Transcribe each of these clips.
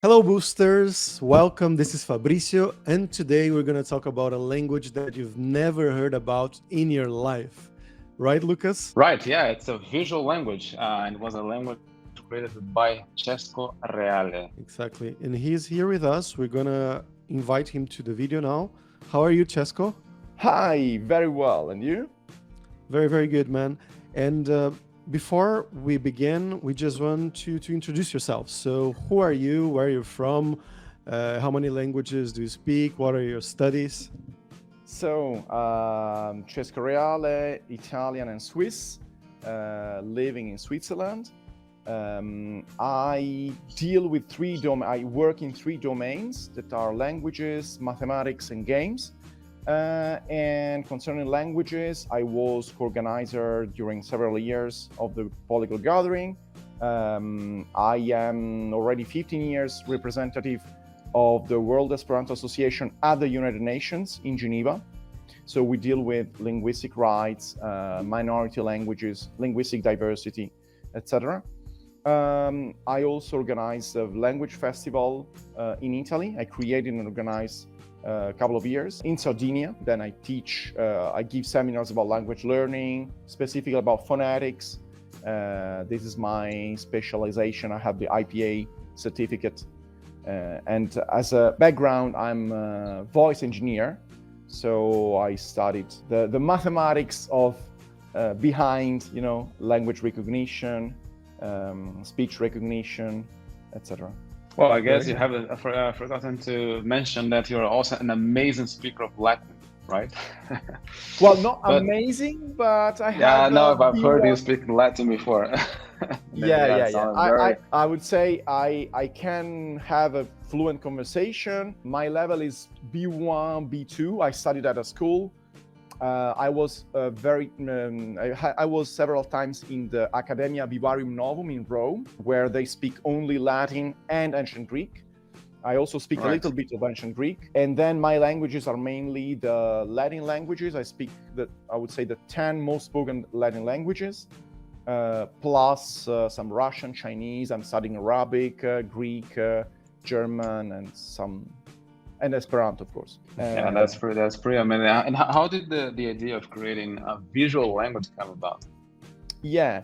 Hello, boosters. Welcome. This is Fabricio, and today we're going to talk about a language that you've never heard about in your life. Right, Lucas? Right, yeah, it's a visual language, and it was a language created by Cesco Reale. Exactly. And he's here with us. We're going to invite him to the video now. How are you, Chesco? Hi, very well. And you? Very, very good, man. And before we begin, we just want you to introduce yourself. So, who are you? Where are you from? How many languages do you speak? What are your studies? So, Cesco Reale, Italian and Swiss, living in Switzerland. I deal with I work in three domains that are languages, mathematics, and games. And concerning languages, I was co-organizer during several years of the Polyglot Gathering. I am already 15 years representative of the World Esperanto Association at the United Nations in Geneva. So we deal with linguistic rights, minority languages, linguistic diversity, etc. I also organized a language festival in Italy. I created and organized a couple of years in Sardinia. Then I teach, I give seminars about language learning, specifically about phonetics. This is my specialization. I have the IPA certificate. And as a background, I'm a voice engineer. So I studied the mathematics of behind, language recognition, speech recognition, etc. Well, I guess you have forgotten to mention that you're also an amazing speaker of Latin, right? Well, not But amazing, but I yeah, have no, I've heard you B1. speak Latin before. Yeah. Sounds very. I would say I can have a fluent conversation. My level is B1, B2. I studied at a school. I was I was several times in the Academia Vivarium Novum in Rome, where they speak only Latin and Ancient Greek. I also speak a little bit of Ancient Greek. And then my languages are mainly the Latin languages. I speak, I would say, the 10 most spoken Latin languages, plus some Russian, Chinese. I'm studying Arabic, Greek, German, and Esperanto, of course. Yeah, that's pretty amazing. And how did the idea of creating a visual language come about? Yeah.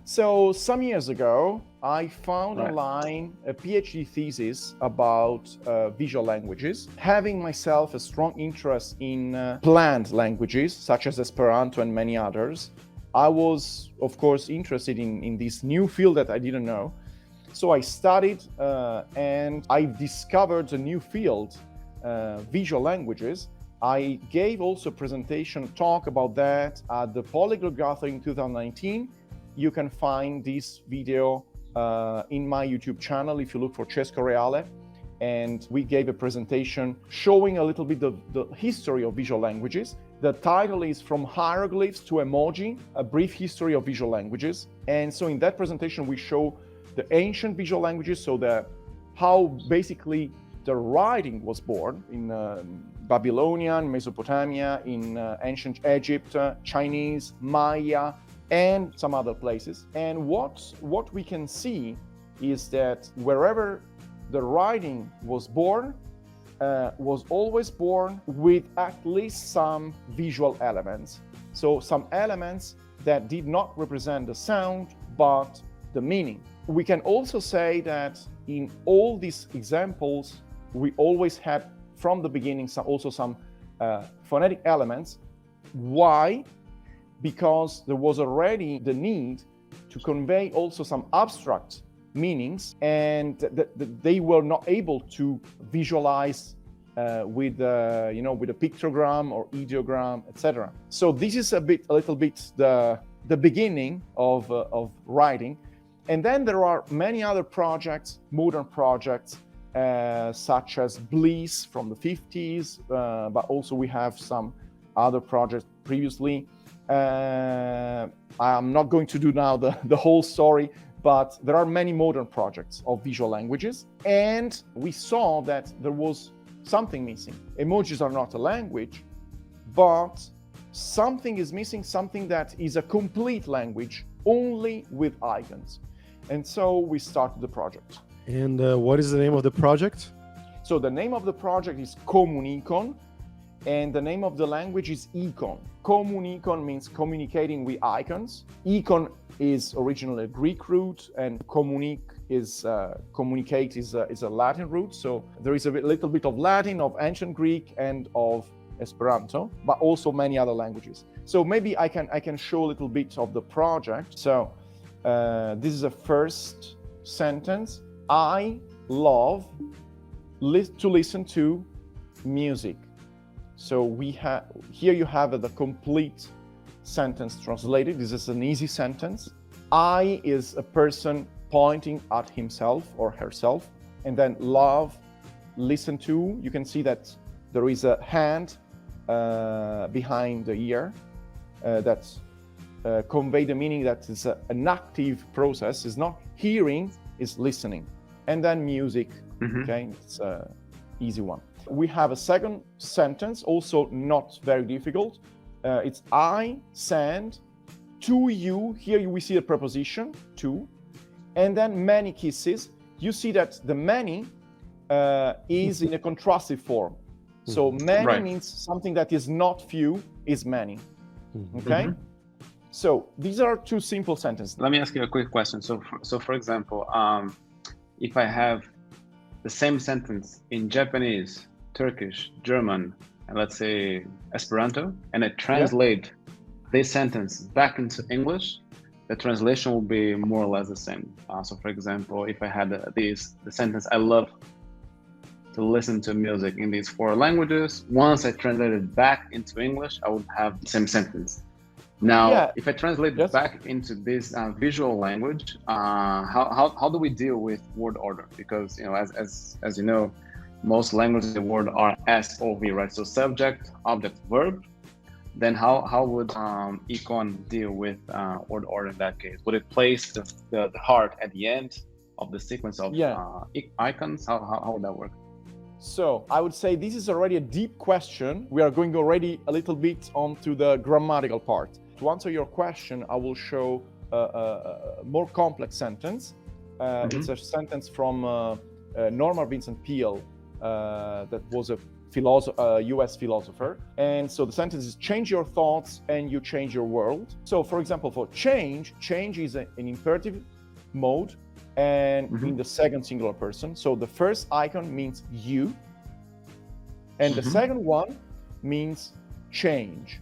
So some years ago, I found online a PhD thesis about visual languages. Having myself a strong interest in planned languages, such as Esperanto and many others, I was, of course, interested in this new field that I didn't know. So I studied and I discovered a new field, visual languages. I gave also a presentation talk about that at the Polyglot Gathering 2019. You can find this video in my YouTube channel if you look for Cesco Reale. And we gave a presentation showing a little bit of the history of visual languages. The title is From Hieroglyphs to Emoji, a brief history of visual languages. And so in that presentation, we show the ancient visual languages, so how basically the writing was born in Babylonian, Mesopotamia, in ancient Egypt, Chinese, Maya, and some other places. And what we can see is that wherever the writing was born, was always born with at least some visual elements. So some elements that did not represent the sound, but the meaning. We can also say that in all these examples, we always had from the beginning some phonetic elements. Why? Because there was already the need to convey also some abstract meanings, and they were not able to visualize with a pictogram or ideogram, etc. So this is a little bit the beginning of writing. And then there are many other projects, modern projects, such as Bliss from the 50s, but also we have some other projects previously. I'm not going to do now the whole story, but there are many modern projects of visual languages. And we saw that there was something missing. Emojis are not a language, but something is missing, something that is a complete language only with icons. And so we started the project. And what is the name of the project? So the name of the project is Communicon, and the name of the language is Icon. Communicon means communicating with icons. Icon is originally a Greek root, and communicate is a Latin root. So there is a little bit of Latin, of ancient Greek, and of Esperanto, but also many other languages. So maybe I can show a little bit of the project. So this is the first sentence. I love to listen to music. So here you have the complete sentence translated. This is an easy sentence. I is a person pointing at himself or herself, and then love, listen to. You can see that there is a hand behind the ear that convey the meaning that is an active process. Is not hearing, is listening. And then music. Okay, it's an easy one. We have a second sentence, also not very difficult. It's I send to you. Here we see a preposition, to, and then many kisses. You see that the many is in a contrastive form. So many means something that is not few, is many. Okay? So these are two simple sentences. Let me ask you a quick question. So for example, if I have the same sentence in Japanese, Turkish, German, and let's say Esperanto, and I translate this sentence back into English, the translation will be more or less the same. So for example, if I had the sentence, I love to listen to music in these 4 languages, once I translate it back into English, I would have the same sentence. Now, if I translate it back into this visual language, how do we deal with word order? Because as you know, most languages the word are SOV, right? So subject, object, verb. Then how would Icon deal with word order in that case? Would it place the heart at the end of the sequence of icons? How would that work? So I would say this is already a deep question. We are going already a little bit onto the grammatical part. To answer your question, I will show a more complex sentence. It's a sentence from Norman Vincent Peale, that was a US philosopher. And so the sentence is, change your thoughts and you change your world. So for example, for change is an imperative mode, and in the second singular person. So the first icon means you, and the second one means change.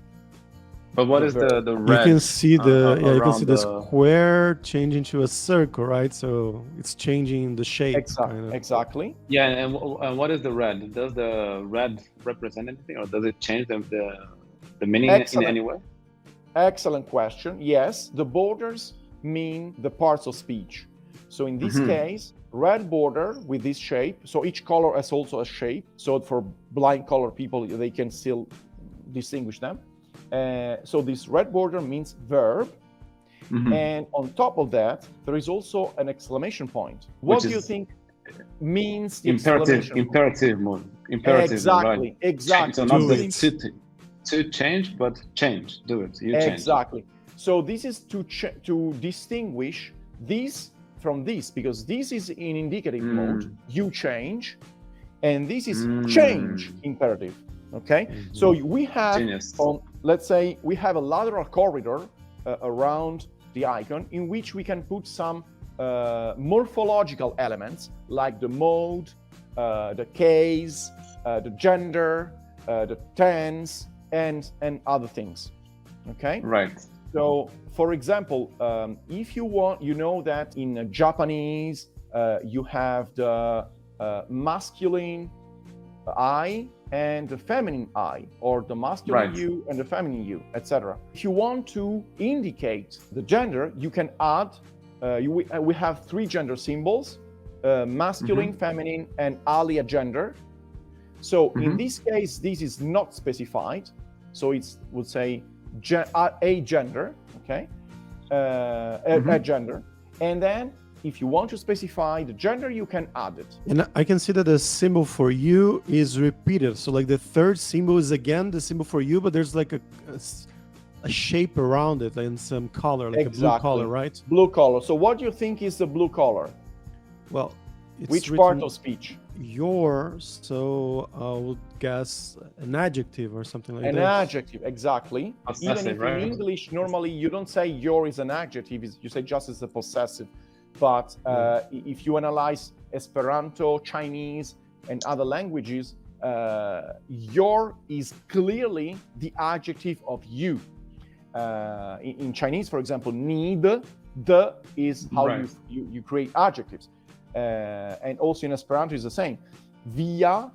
But what is the red? You can see the square changing to a circle, right? So it's changing the shape. Exactly. Yeah, and what is the red? Does the red represent anything, or does it change the meaning in any way? Excellent question. Yes, the borders mean the parts of speech. So in this case, red border with this shape. So each color has also a shape. So for blind color people, they can still distinguish them. So this red border means verb. And on top of that, there is also an exclamation point. What do you think means the imperative mode? Imperative, exactly, right? Exactly. So not to change, but change. Do it. You change. Exactly. So this is to distinguish this from this, because this is in indicative mode, you change, and this is change imperative. Okay, so we have let's say we have a lateral corridor around the icon in which we can put some morphological elements like the mode, the case, the gender, the tense, and other things. Okay, right. So for example, if you want, you know that in Japanese you have the masculine I and the feminine I, or the masculine you and the feminine you, etc. If you want to indicate the gender, you can add, we have 3 gender symbols, masculine, feminine, and alia gender. So in this case, this is not specified. So it would say a gender, okay? A gender. And then if you want to specify the gender, you can add it. And I can see that the symbol for you is repeated. So like the third symbol is again the symbol for you, but there's like a shape around it and some color, like a blue color, right? Blue color. So what do you think is the blue color? Well, It's Which written part of speech? your, so I would guess an adjective or something like An that. adjective, exactly. Even Possessive, if right? in English, normally you don't say your is an adjective, you say just as a possessive. But if you analyze Esperanto, Chinese, and other languages, your is clearly the adjective of you. In Chinese, for example, need, the is how Right. you create adjectives. And also in Esperanto is the same. Via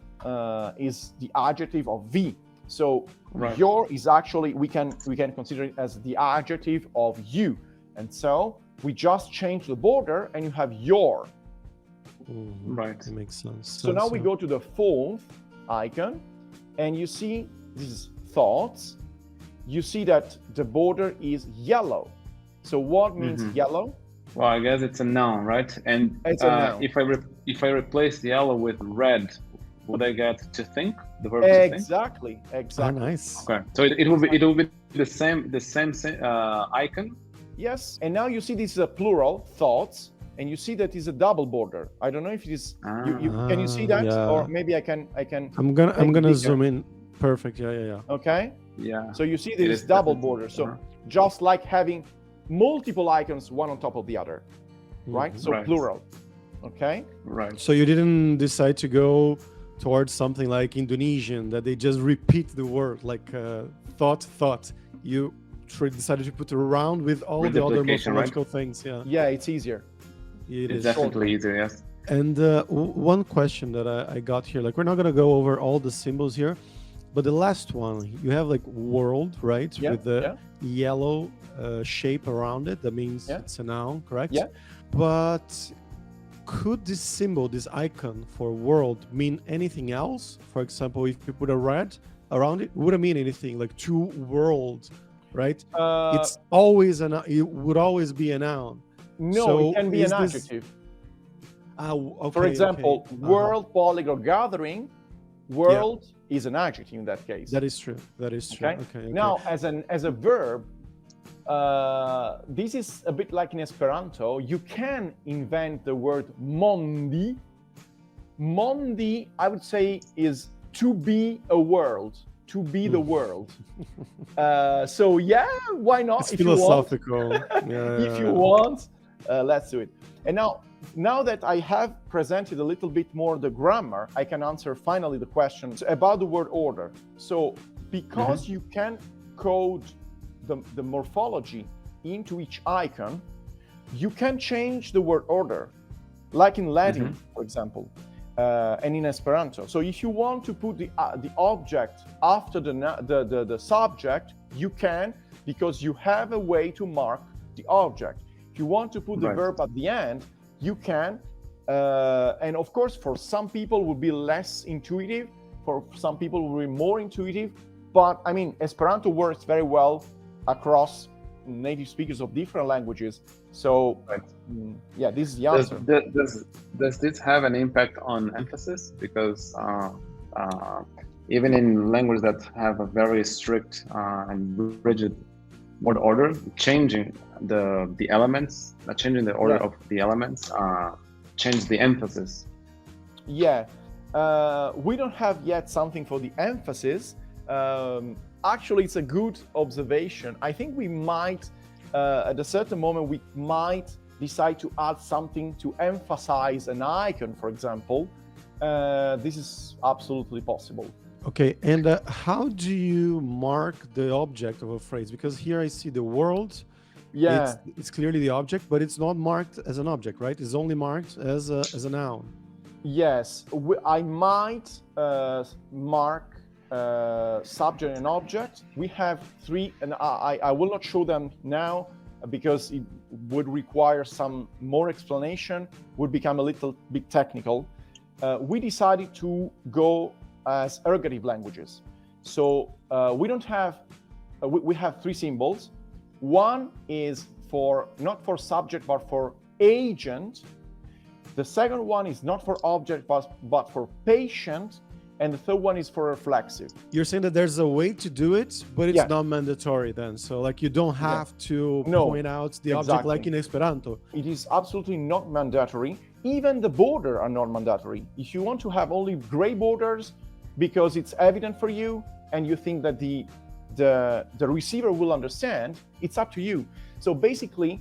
is the adjective of vi. So Right. your is actually, we can consider it as the adjective of you. And so we just change the border and you have your. Right. That makes sense. So now we go to the fourth icon and you see this is thoughts. You see that the border is yellow. So what means yellow? Well, I guess it's a noun, right? And It's a noun. if I replace the yellow with red, would I get to think? The verb to think? Exactly. Ah, nice. Okay. So it will be the same icon. Yes. And now you see this is a plural, thoughts, and you see that is a double border. I don't know if it is. Can you see that? yeah. Or maybe I can. I'm gonna bigger. zoom in. Perfect. Yeah. Okay. Yeah. So you see It this is double definitely- border. So just like having multiple icons, one on top of the other, right? So Right. plural. Okay. Right. So you didn't decide to go towards something like Indonesian, that they just repeat the word, like thought. You decided to put around with all With the other duplication, right? morphological things. Yeah, Yeah, it's easier. it It's is. definitely easier. Yes. And one question that I got here, like we're not gonna go over all the symbols here, but the last one, you have like world, right? Yeah, With the yeah. yellow shape around it. That means Yeah. it's a noun, correct? Yeah. But could this symbol, this icon for world, mean anything else? For example, if you put a red around it, wouldn't mean anything. Like two worlds, right? It's always it would always be a noun. No, so it can be is an this- adjective. Okay, For example, okay. world polyglot gathering, world is an adjective in that case. That is true. That is true. Okay. Okay. Now, as a verb, this is a bit like in Esperanto. You can invent the word mondi. Mondi, I would say, is to be a world, to be the world. So yeah, why not? It's if you want. philosophical. If you want, let's do it. And now that I have presented a little bit more the grammar, I can answer finally the question about the word order. So because you can code the morphology into each icon, you can change the word order, like in Latin, for example, and in Esperanto. So if you want to put the object after the subject, you can, because you have a way to mark the object. If you want to put the verb at the end, you can. And of course, for some people will be less intuitive, for some people will be more intuitive. But I mean, Esperanto works very well across native speakers of different languages. So yeah, this is the answer. Does this have an impact on emphasis? Because even in languages that have a very strict and rigid word order, changing the elements, changing the order of the elements, change the emphasis. Yeah, we don't have yet something for the emphasis. Actually, it's a good observation. I think we might, at a certain moment, we might decide to add something to emphasize an icon, for example. This is absolutely possible. Okay, and how do you mark the object of a phrase? Because here I see the world. Yeah, it's clearly the object, but it's not marked as an object, right? It's only marked as a noun. yes. I might mark subject and object. We have three, and I will not show them now because it would require some more explanation, would become a little bit technical. We decided to go as ergative languages. So we don't have, we have three symbols. One is for, not for subject, but for agent. The second one is not for object, but for patient. And the third one is for reflexive. You're saying that there's a way to do it, but it's not mandatory then. So like you don't have to point out the object like in Esperanto. It is absolutely not mandatory. Even the border are not mandatory. If you want to have only gray borders because it's evident for you and you think that the receiver will understand, it's up to you. So basically,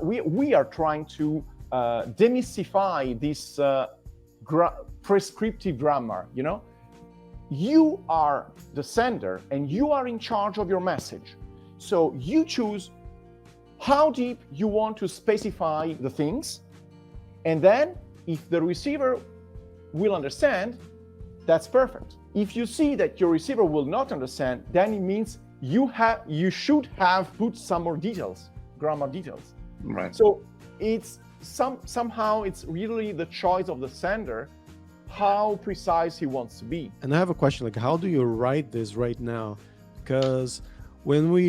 we are trying to demystify this prescriptive grammar. You know, you are the sender and you are in charge of your message. So you choose how deep you want to specify the things, and then if the receiver will understand, that's perfect. If you see that your receiver will not understand, then it means you should have put some more details, grammar details. Right. So it's somehow it's really the choice of the sender how precise he wants to be. And I have a question, like, how do you write this right now? Because when we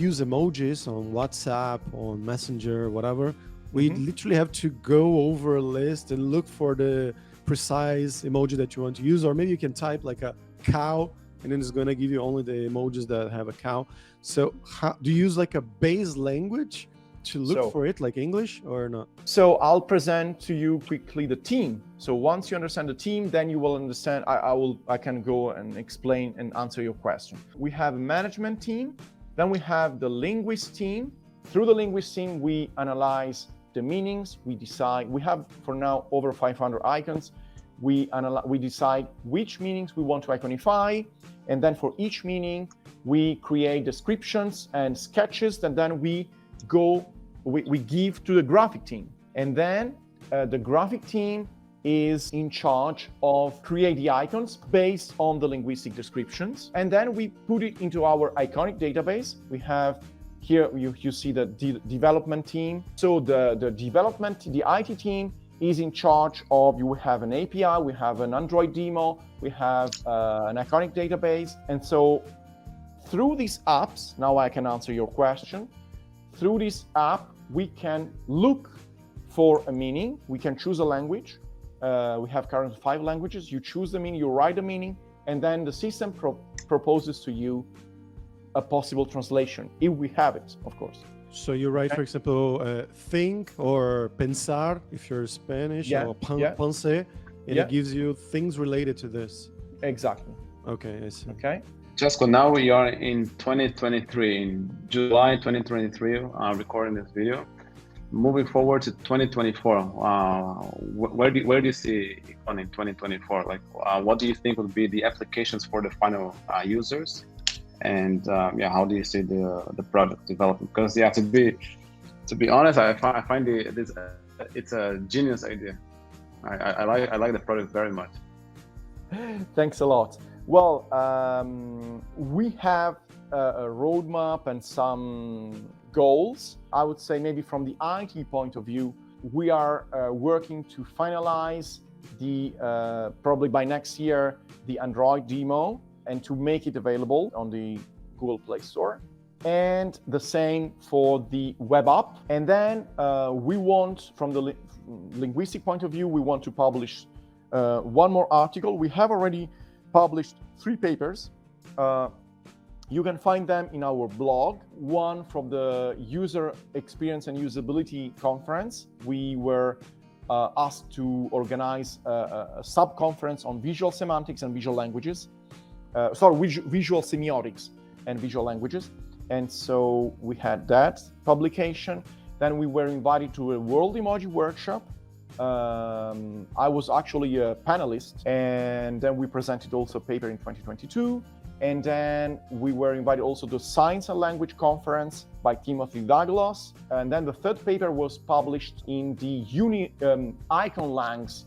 use emojis on WhatsApp, on Messenger, whatever, we literally have to go over a list and look for the precise emoji that you want to use. Or maybe you can type like a cow, and then it's going to give you only the emojis that have a cow. So how do you use like a base language to look for it, like English, or not? So I'll present to you quickly the team. So once you understand the team, then you will understand. I can go and explain and answer your question. We have a management team, then we have the linguist team. Through the linguist team, we analyze the meanings. We decide. We have for now over 500 icons. We decide which meanings we want to iconify, and then for each meaning, we create descriptions and sketches, and then we give to the graphic team. And then the graphic team is in charge of create the icons based on the linguistic descriptions. And then we put it into our iconic database. We have here, you see the development team. So the IT team is in charge of, you have an API, we have an Android demo, we have an iconic database. And so through these apps, now I can answer your question. Through this app, we can look for a meaning. We can choose a language. We have currently 5 languages. You choose the meaning, you write the meaning, and then the system proposes to you a possible translation, if we have it, of course. So you write, for example, think or pensar, if you're Spanish, or pensé, and it gives you things related to this. Exactly. Okay, I see. Okay. Chesco, now we are in 2023, in July 2023, recording this video. Moving forward to 2024, where do you see Icon in 2024? Like, what do you think would be the applications for the final users? And how do you see the product development? Because to be honest, I find it's a genius idea. I like the product very much. Thanks a lot. Well, we have a roadmap and some goals. I would say maybe from the IT point of view, we are working to finalize probably by next year, the Android demo, and to make it available on the Google Play Store. And the same for the web app. And then we want, from the linguistic point of view, we want to publish one more article. We have already published 3 papers. You can find them in our blog. One from the User Experience and Usability Conference. We were asked to organize a sub-conference on visual semantics and visual languages. Visual semiotics and visual languages. And so we had that publication. Then we were invited to a World Emoji Workshop. I was actually a panelist, and then we presented also a paper in 2022. And then we were invited also to Science and Language Conference by Timothy Douglas. And then the 3rd paper was published in the IconLangs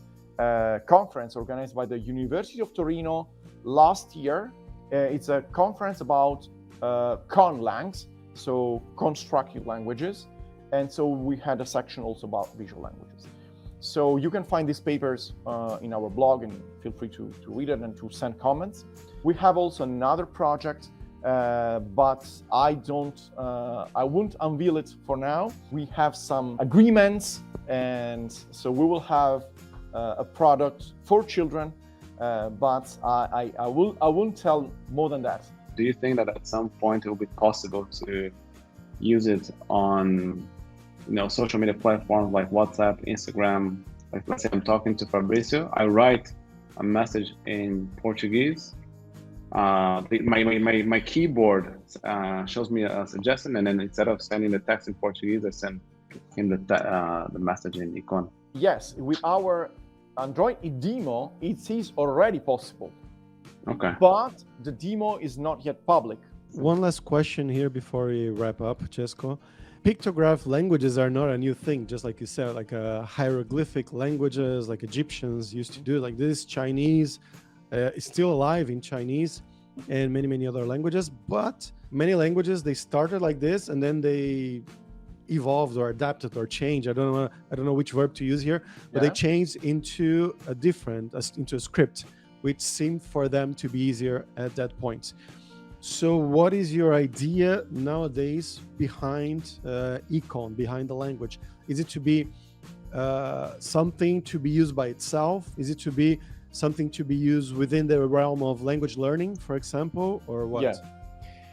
conference organized by the University of Torino last year. It's a conference about conlangs, so constructed languages. And so we had a section also about visual languages. So you can find these papers in our blog, and feel free to read it and to send comments. We have also another project, but I won't unveil it for now. We have some agreements, and so we will have a product for children, but I won't tell more than that. Do you think that at some point it will be possible to use it on social media platforms like WhatsApp, Instagram, Like let's say I'm talking to Fabrizio, I write a message in Portuguese. My keyboard shows me a suggestion, and then instead of sending the text in Portuguese, I send him the message in Icon. Yes, with our Android demo, it is already possible. Okay. But the demo is not yet public. One last question here before we wrap up, Cesco. Pictograph languages are not a new thing, just like you said, like hieroglyphic languages, like Egyptians used to do. Like this, Chinese is still alive in Chinese and many other languages. But many languages, they started like this and then they evolved or adapted or changed. I don't know which verb to use here, but they changed into into a script, which seemed for them to be easier at that point. So what is your idea nowadays behind Econ, behind the language? Is it to be something to be used by itself? Is it to be something to be used within the realm of language learning, for example, or what? Yeah.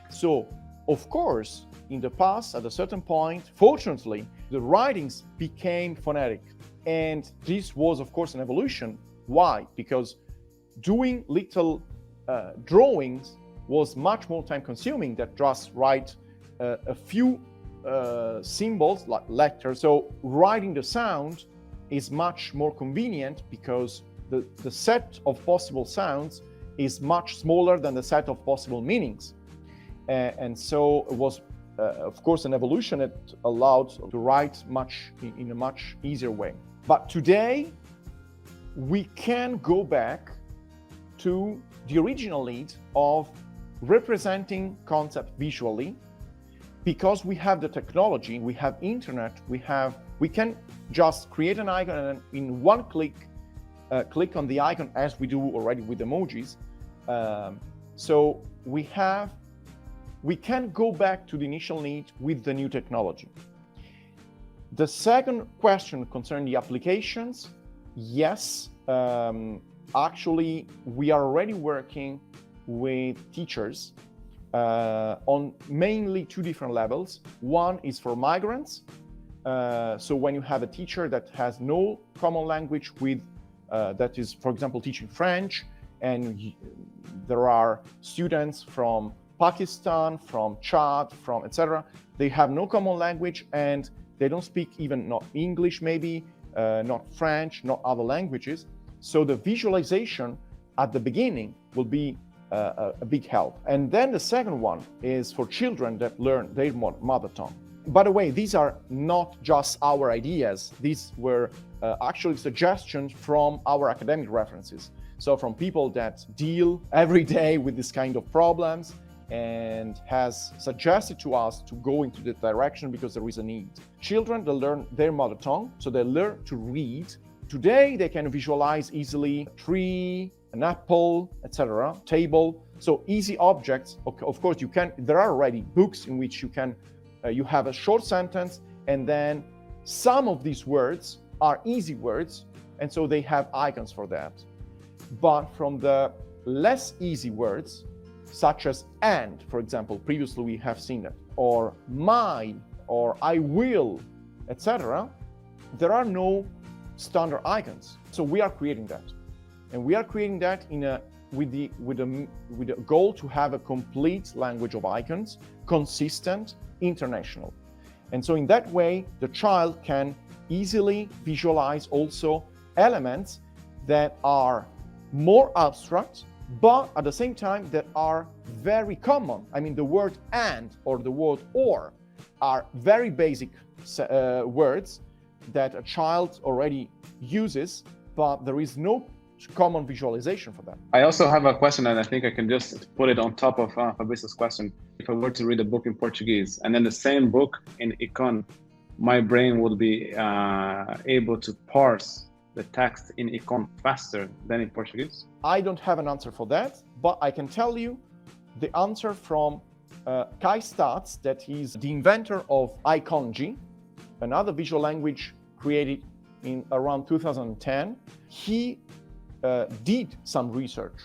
So, of course, in the past, at a certain point, fortunately, the writings became phonetic. And this was, of course, an evolution. Why? Because doing little drawings was much more time consuming than just write a few symbols like letters. So writing the sound is much more convenient because the set of possible sounds is much smaller than the set of possible meanings. And so it was, of course, an evolution that allowed to write in a much easier way. But today, we can go back to the original need of representing concept visually, because we have the technology, we have internet, we can just create an icon and in one click, click on the icon as we do already with emojis. So we can go back to the initial need with the new technology. The second question concerning the applications, yes, actually we are already working with teachers on mainly two different levels. One is for migrants. So when you have a teacher that has no common language with, that is, for example, teaching French, and there are students from Pakistan, from Chad, from etc. They have no common language and they don't speak even not English, maybe, not French, not other languages. So the visualization at the beginning will be a big help. And then the second one is for children that learn their mother tongue. By the way, these are not just our ideas. These were actually suggestions from our academic references. So from people that deal every day with this kind of problems and has suggested to us to go into that direction because there is a need. Children, they learn their mother tongue, so they learn to read. Today, they can visualize easily a tree, an apple, etc., table. So easy objects. Of course, there are already books in which you have a short sentence, and then some of these words are easy words, and so they have icons for that. But from the less easy words, such as and, for example, previously we have seen that, or my, or I will, etc., there are no standard icons. So we are creating that. And we are creating that with the goal to have a complete language of icons, consistent, international. And so in that way, the child can easily visualize also elements that are more abstract, but at the same time that are very common. I mean, the word and or the word or are very basic words that a child already uses, but there is no common visualization for that. I also have a question, and I think I can just put it on top of Fabrizio's question. If I were to read a book in Portuguese and then the same book in Icon, my brain would be able to parse the text in Icon faster than in Portuguese? I don't have an answer for that, but I can tell you the answer from Kai Statz, that is the inventor of Icongy, another visual language created in around 2010. He did some research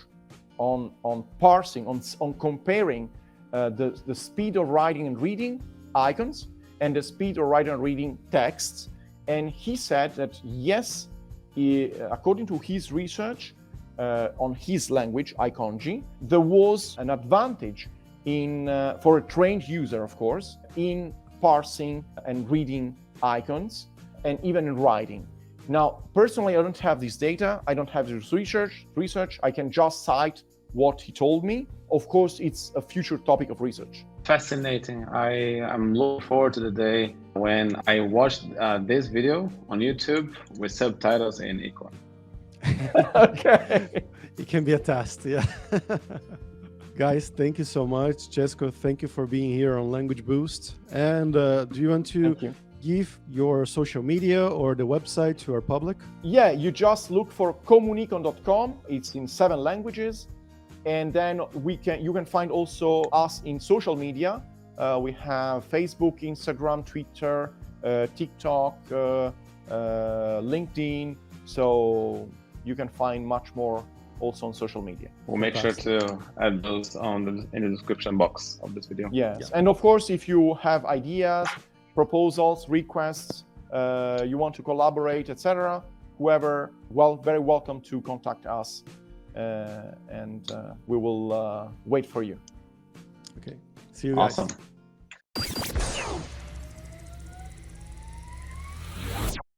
on parsing, on comparing the speed of writing and reading icons and the speed of writing and reading texts. And he said that yes, according to his research on his language, iKonji, there was an advantage in for a trained user, of course, in parsing and reading icons, and even in writing. Now, personally, I don't have this data. I don't have this research. I can just cite what he told me. Of course, it's a future topic of research. Fascinating. I am looking forward to the day when I watch this video on YouTube with subtitles in Equal. Okay. It can be a test, yeah. Guys, thank you so much. Jessica, thank you for being here on Language Boost. And do you want to give your social media or the website to our public? Yeah, you just look for comunicon.com. It's in 7 languages. And then you can find also us in social media. We have Facebook, Instagram, Twitter, TikTok, LinkedIn. So you can find much more also on social media. We'll make sure to add those in the description box of this video. Yes, Yeah. and of course, if you have ideas, proposals, requests, you want to collaborate, etc., whoever, very welcome to contact us, and we will wait for you. Okay. See you guys. Awesome.